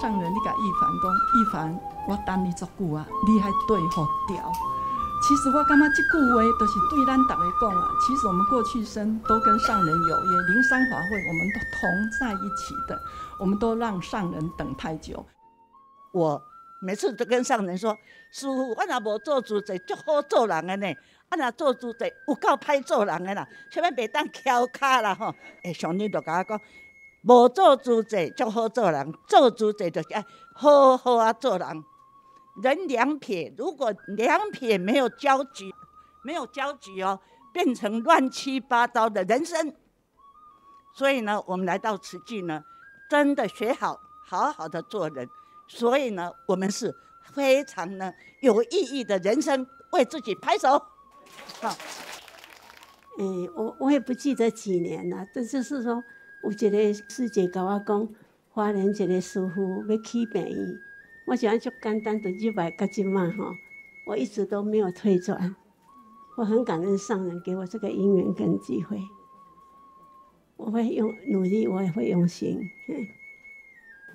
上人，你甲一凡讲，一凡，我等你足久啊，你还对付掉。其实我感觉这句话都是对咱大家讲啊。其实我们过去生都跟上人有约，灵山法会我们都同在一起的，我们都让上人等太久。我每次都跟上人说，师父，我若无做主席，足好做人的呢。啊，若做主席，有够歹做人的啦，千万袂当翘脚啦吼。上人就甲我讲，无做主席足好做人，做主席就是爱好好啊做人。人两撇，如果两撇没有交集，哦，变成乱七八糟的人生。所以呢，我们来到慈济呢，真的学好好的做人。所以呢，我们是非常呢有意义的人生，为自己拍手。好，我也不记得几年了，这就是说，有一个师姐跟我讲，花莲一个师父要起病院，我想就简单的入来到今嘛哈，我一直都没有退转，我很感恩上人给我这个因缘跟机会，我会努力，我也会用心。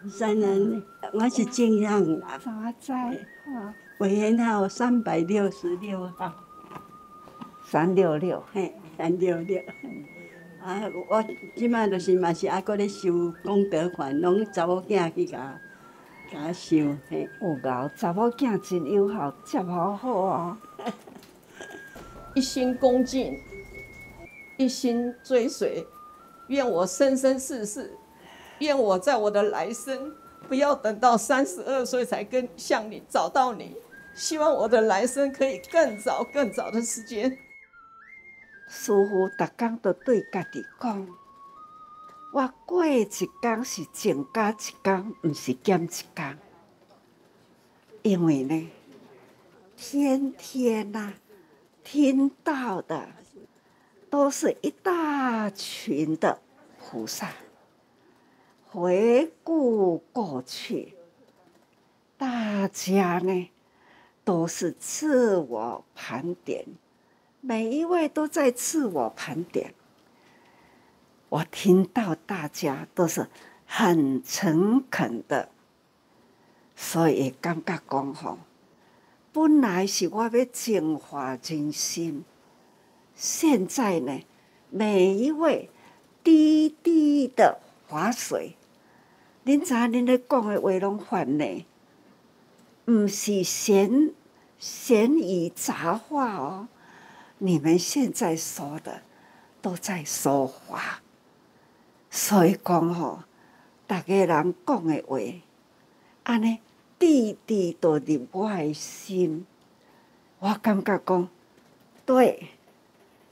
上人，我是正向人，早在委员号366号366，嘿，366。啊，我即摆就是嘛是还搁咧收功德款，拢查某囝去甲我收，嘿。有够，查某囝真友好，接好好啊！一心恭敬，一心追随，愿我生生世世。愿我在我的来生，不要等到32岁才向你找到你。希望我的来生可以更早的时间。师父逐工都对家己讲，我过一天是增加一天，不是减一天。因为呢，天天啊，听到的都是一大群的菩萨。回顾过去，大家呢都是自我盘点，每一位都在自我盘点。我听到大家都是很诚恳的，所以感觉讲吼，本来是我要净化人心，现在呢，每一位滴滴的划水。恁知恁咧讲的话拢反呢，唔是闲语杂话哦。你们现在说的都在说话，所以讲吼，大家人讲的话，安尼滴滴都入我的心。我感觉讲，对，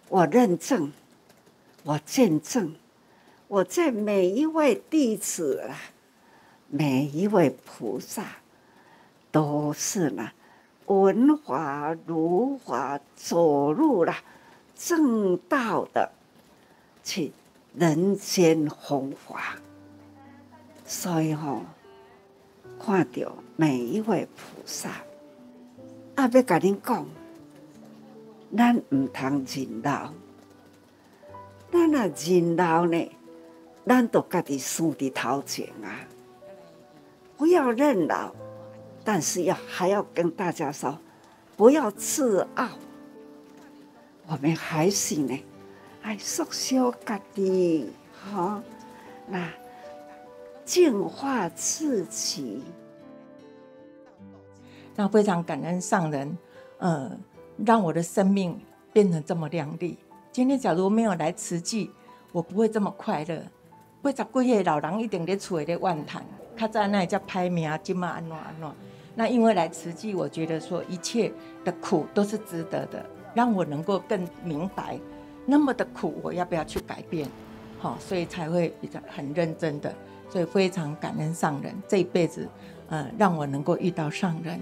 我认证，我见证，我在每一位弟子啦。每一位菩萨都是呢，闻法如法，走入了正道的去人间弘法。所以吼，看到每一位菩萨，要甲恁讲，咱唔通认老，咱若认老呢，咱就家己输伫头前啊。不要认老，但是还要跟大家说，不要自傲。我们还是呢，爱缩小家己，哈，那净化自己。那非常感恩上人，让我的生命变成这么亮丽。今天假如没有来慈济，我不会这么快乐。80几岁老人一定在厝里咧怨叹。较早那才歹命，今嘛安怎。那因为来慈济，我觉得说一切的苦都是值得的，让我能够更明白，那么的苦我要不要去改变，所以才会比较很认真的，所以非常感恩上人这一辈子，让我能够遇到上人。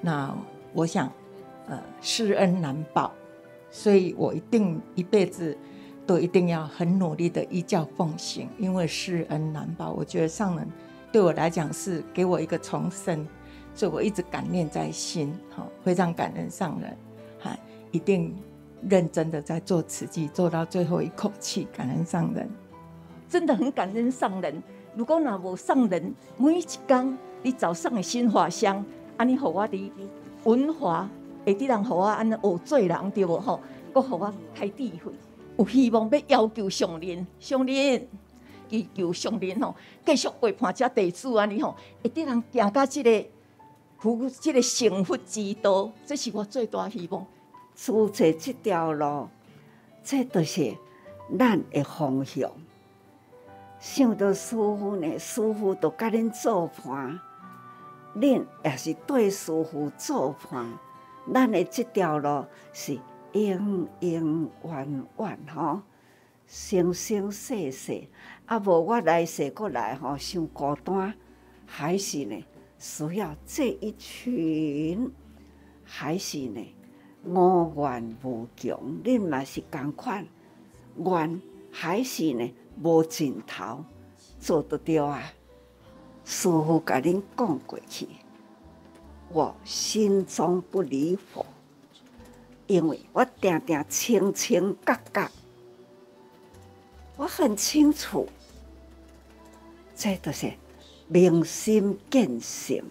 那我想，施恩难报，所以我一辈子都一定要很努力的依教奉行，因为施恩难报，我觉得上人。对我来讲是给我一个重生，所以我一直感念在心，非常感恩上人，一定认真的在做慈济，做到最后一口气，感恩上人，真的很感恩上人。如果若无上人，每一天你早上的新华香，安尼，互我伫文化会得人，互我安尼学做人，对无吼？搁互我开智慧，有希望要要求上人，祈求上人吼，继续陪伴这弟子安尼吼，会得人行到这个幸福之道，这是我最大希望。走在这条路，这就是咱的方向。想到师父呢，师父都甲恁做伴，恁也是对师父做伴。咱的这条路是永永远远吼，生生世世，啊无我来世过来吼，伤孤单，还是呢需要这一群，还是呢无缘无穷，恁嘛是同款，缘还是呢无尽头，做得到啊！师父甲恁讲过去，我心中不离佛，因为我定定清清觉觉，我很清楚，这就是明心见性，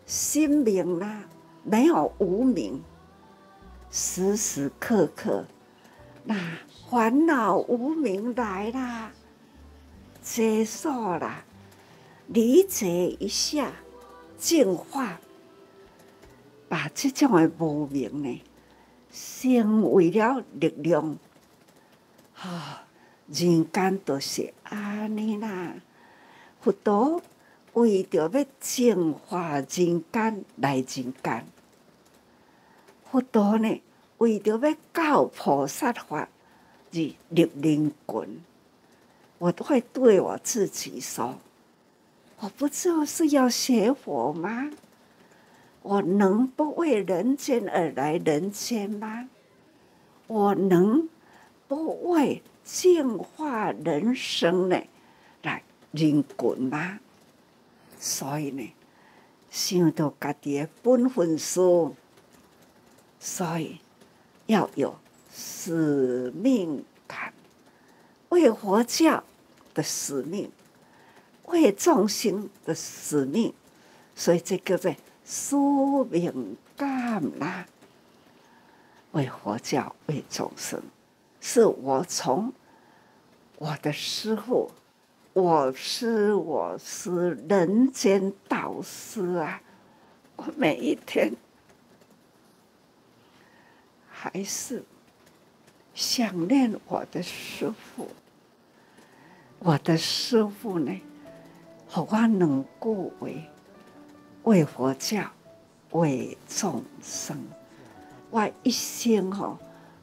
心明啦，没有无明，时时刻刻，那烦恼无明来啦，接受啦，理解一下，净化，把这种的无明呢，成为了力量。人间就是安尼啦，佛陀为着要净化人间来人间，佛陀呢为着要教菩萨法而入人群。我都会对我自己说：我不就是要学佛吗？我能不为人间而来人间吗？我能不为净化人生呢来人群吗？所以呢，想到家己的本分事，所以要有使命感，为佛教的使命，为众生的使命，所以这叫做使命感啦。为佛教，为众生，是我从我的师父，我是人间导师啊！我每一天还是想念我的师父。我的师父呢，互我能够为佛教，为众生。我一生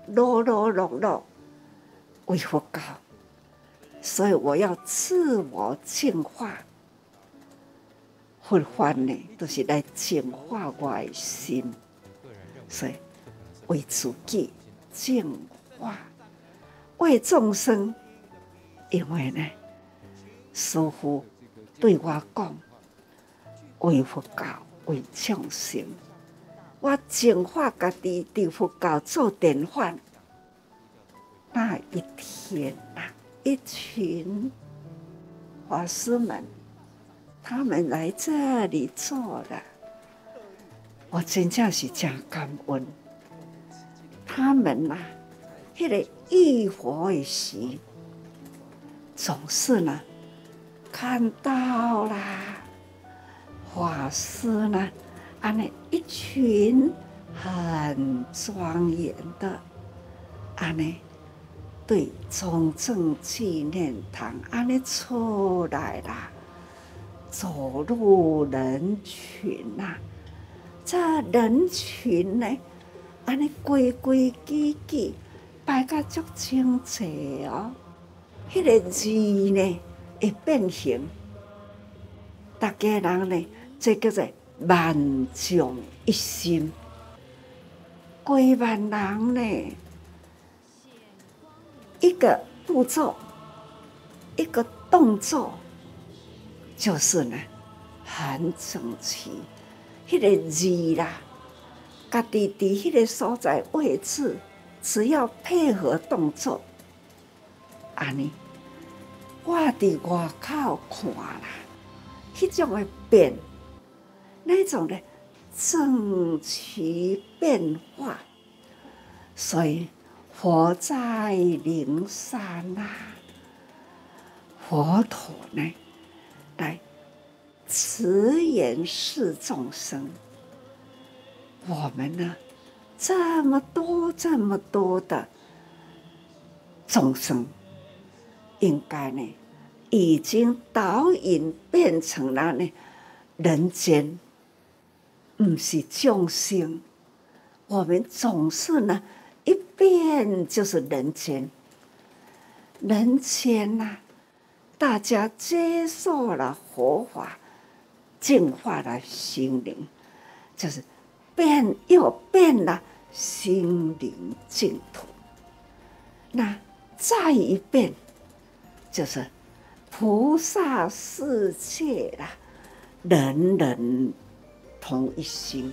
碌碌为佛教，所以我要自我净化。佛法呢，都是来净化我的心，所以为自己净化，为众生。因为呢，师父对我讲，为佛教，为众生。我净化家己，伫佛教做典范。那一天啊，一群法师们，他们来这里做了，我真正是真感恩。他们呐，迄个遇佛的时，总是呢看到啦，法师呢。安尼一群很庄严的，安尼对中正纪念堂安尼出来啦，走入人群呐。这人群呢，安尼规规矩矩，摆甲足清齐哦。迄个字呢会变形，大家人呢，这叫做万众一心，几万人呢，一个步骤，一个动作，就是呢很整齐。迄个字啦，家己伫迄个所在位置，只要配合动作，安尼，我伫外口看啦，迄种的变，那种的整齐变化，所以佛在灵山啊，佛陀呢来慈言示众生。我们呢，这么多的众生，应该呢，已经导引变成了呢人间，不是众生。我们总是呢，一变就是人间，人间呐、大家接受了佛法，净化了心灵，就是又变了心灵净土。那再一遍，就是菩萨世界啦，人人同一心。